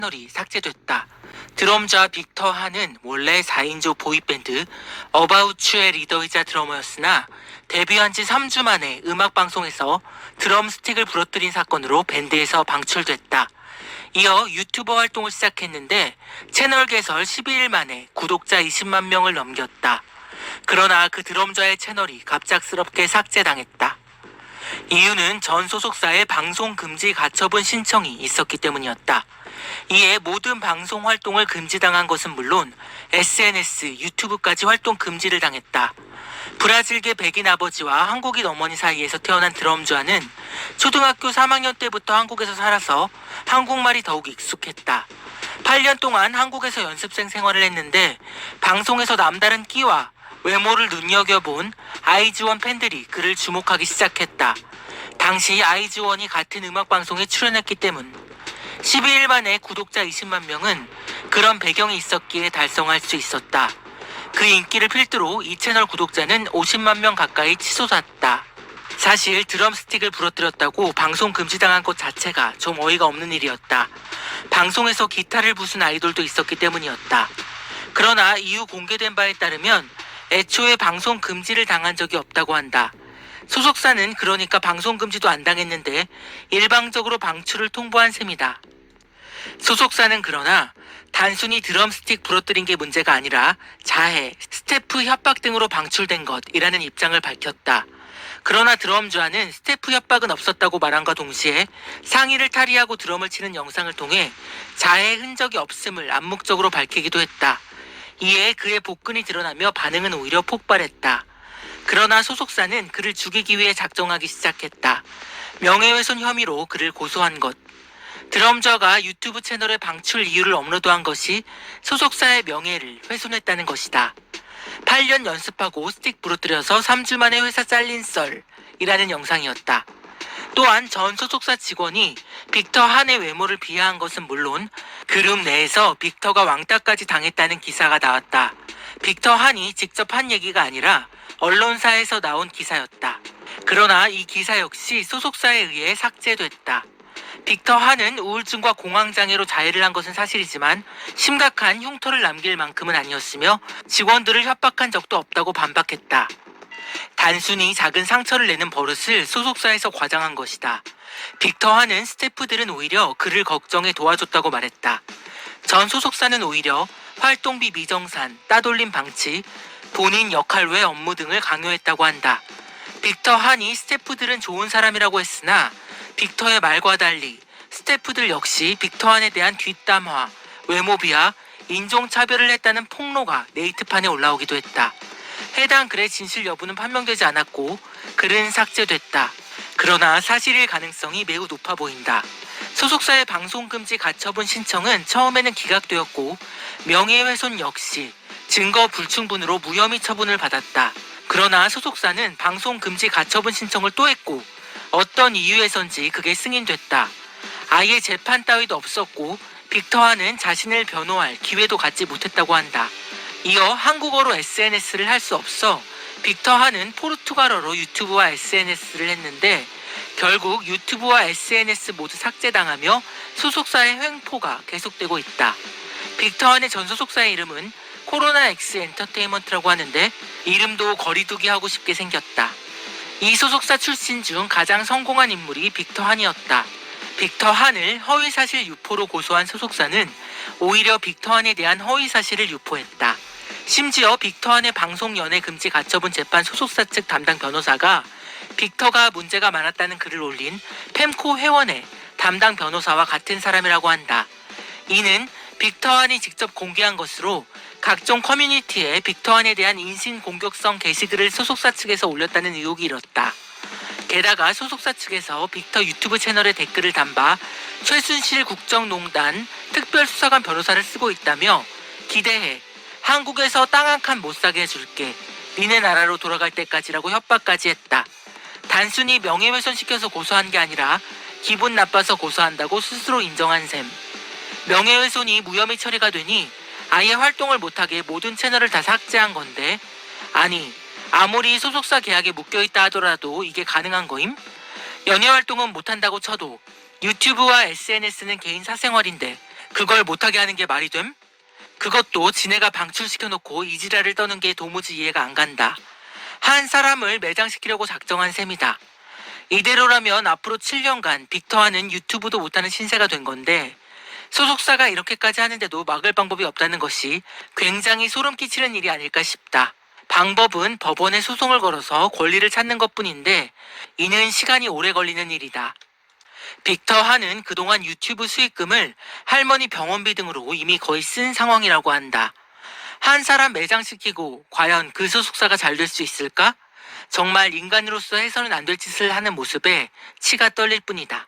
채널이 삭제됐다. 드럼자 빅터 한은 원래 4인조 보이밴드 어바웃추의 리더이자 드러머였으나 데뷔한 지 3주 만에 음악방송에서 드럼 스틱을 부러뜨린 사건으로 밴드에서 방출됐다. 이어 유튜버 활동을 시작했는데 채널 개설 12일 만에 구독자 20만 명을 넘겼다. 그러나 그 드럼자의 채널이 갑작스럽게 삭제당했다. 이유는 전 소속사의 방송 금지 가처분 신청이 있었기 때문이었다. 이에 모든 방송 활동을 금지당한 것은 물론 SNS, 유튜브까지 활동 금지를 당했다. 브라질계 백인 아버지와 한국인 어머니 사이에서 태어난 드럼주아는 초등학교 3학년 때부터 한국에서 살아서 한국말이 더욱 익숙했다. 8년 동안 한국에서 연습생 생활을 했는데 방송에서 남다른 끼와 외모를 눈여겨본 아이즈원 팬들이 그를 주목하기 시작했다. 당시 아이즈원이 같은 음악방송에 출연했기 때문. 12일 만에 구독자 20만 명은 그런 배경이 있었기에 달성할 수 있었다. 그 인기를 필두로 이 채널 구독자는 50만 명 가까이 치솟았다. 사실 드럼 스틱을 부러뜨렸다고 방송 금지당한 것 자체가 좀 어이가 없는 일이었다. 방송에서 기타를 부순 아이돌도 있었기 때문이었다. 그러나 이후 공개된 바에 따르면 애초에 방송 금지를 당한 적이 없다고 한다. 소속사는 그러니까 방송 금지도 안 당했는데 일방적으로 방출을 통보한 셈이다. 소속사는 그러나 단순히 드럼 스틱 부러뜨린 게 문제가 아니라 자해, 스태프 협박 등으로 방출된 것이라는 입장을 밝혔다. 그러나 드럼주아는 스태프 협박은 없었다고 말함과 동시에 상의를 탈의하고 드럼을 치는 영상을 통해 자해 흔적이 없음을 암묵적으로 밝히기도 했다. 이에 그의 복근이 드러나며 반응은 오히려 폭발했다. 그러나 소속사는 그를 죽이기 위해 작정하기 시작했다. 명예훼손 혐의로 그를 고소한 것. 드럼저가 유튜브 채널의 방출 이유를 업로드한 것이 소속사의 명예를 훼손했다는 것이다. 8년 연습하고 스틱 부러뜨려서 3주 만에 회사 잘린 썰이라는 영상이었다. 또한 전 소속사 직원이 빅터 한의 외모를 비하한 것은 물론 그룹 내에서 빅터가 왕따까지 당했다는 기사가 나왔다. 빅터 한이 직접 한 얘기가 아니라 언론사에서 나온 기사였다. 그러나 이 기사 역시 소속사에 의해 삭제됐다. 빅터 한은 우울증과 공황장애로 자해를 한 것은 사실이지만 심각한 흉터를 남길 만큼은 아니었으며 직원들을 협박한 적도 없다고 반박했다. 단순히 작은 상처를 내는 버릇을 소속사에서 과장한 것이다. 빅터 한은 스태프들은 오히려 그를 걱정해 도와줬다고 말했다. 전 소속사는 오히려 활동비 미정산, 따돌림 방치, 본인 역할 외 업무 등을 강요했다고 한다. 빅터 한이 스태프들은 좋은 사람이라고 했으나 빅터의 말과 달리 스태프들 역시 빅터 한에 대한 뒷담화, 외모 비하, 인종차별을 했다는 폭로가 네이트판에 올라오기도 했다. 해당 글의 진실 여부는 판명되지 않았고 글은 삭제됐다. 그러나 사실일 가능성이 매우 높아 보인다. 소속사의 방송금지 가처분 신청은 처음에는 기각되었고 명예훼손 역시 증거 불충분으로 무혐의 처분을 받았다. 그러나 소속사는 방송금지 가처분 신청을 또 했고 어떤 이유에선지 그게 승인됐다. 아예 재판 따위도 없었고 빅터 한은 자신을 변호할 기회도 갖지 못했다고 한다. 이어 한국어로 SNS를 할 수 없어 빅터 한은 포르투갈어로 유튜브와 SNS를 했는데 결국 유튜브와 SNS 모두 삭제당하며 소속사의 횡포가 계속되고 있다. 빅터 한의 전 소속사의 이름은 코로나 X 엔터테인먼트라고 하는데 이름도 거리두기 하고 싶게 생겼다. 이 소속사 출신 중 가장 성공한 인물이 빅터 한이었다. 빅터 한을 허위사실 유포로 고소한 소속사는 오히려 빅터 한에 대한 허위사실을 유포했다. 심지어 빅터 한의 방송 연예 금지 가처분 재판 소속사 측 담당 변호사가 빅터가 문제가 많았다는 글을 올린 펜코 회원의 담당 변호사와 같은 사람이라고 한다. 이는 빅터 한이 직접 공개한 것으로 각종 커뮤니티에 빅터 한에 대한 인신공격성 게시글을 소속사 측에서 올렸다는 의혹이 일었다. 게다가 소속사 측에서 빅터 유튜브 채널에 댓글을 담바 최순실 국정농단 특별수사관 변호사를 쓰고 있다며 기대해. 한국에서 땅 한 칸 못 사게 해줄게. 니네 나라로 돌아갈 때까지라고 협박까지 했다. 단순히 명예훼손 시켜서 고소한 게 아니라 기분 나빠서 고소한다고 스스로 인정한 셈. 명예훼손이 무혐의 처리가 되니 아예 활동을 못하게 모든 채널을 다 삭제한 건데 아니 아무리 소속사 계약에 묶여있다 하더라도 이게 가능한 거임? 연예 활동은 못한다고 쳐도 유튜브와 SNS는 개인 사생활인데 그걸 못하게 하는 게 말이 됨? 그것도 지네가 방출시켜놓고 이지랄을 떠는 게 도무지 이해가 안 간다. 한 사람을 매장시키려고 작정한 셈이다. 이대로라면 앞으로 7년간 빅터하는 유튜브도 못하는 신세가 된 건데 소속사가 이렇게까지 하는데도 막을 방법이 없다는 것이 굉장히 소름 끼치는 일이 아닐까 싶다. 방법은 법원에 소송을 걸어서 권리를 찾는 것뿐인데 이는 시간이 오래 걸리는 일이다. 빅터하는 그동안 유튜브 수익금을 할머니 병원비 등으로 이미 거의 쓴 상황이라고 한다. 한 사람 매장시키고 과연 그 소속사가 잘 될 수 있을까? 정말 인간으로서 해서는 안 될 짓을 하는 모습에 치가 떨릴 뿐이다.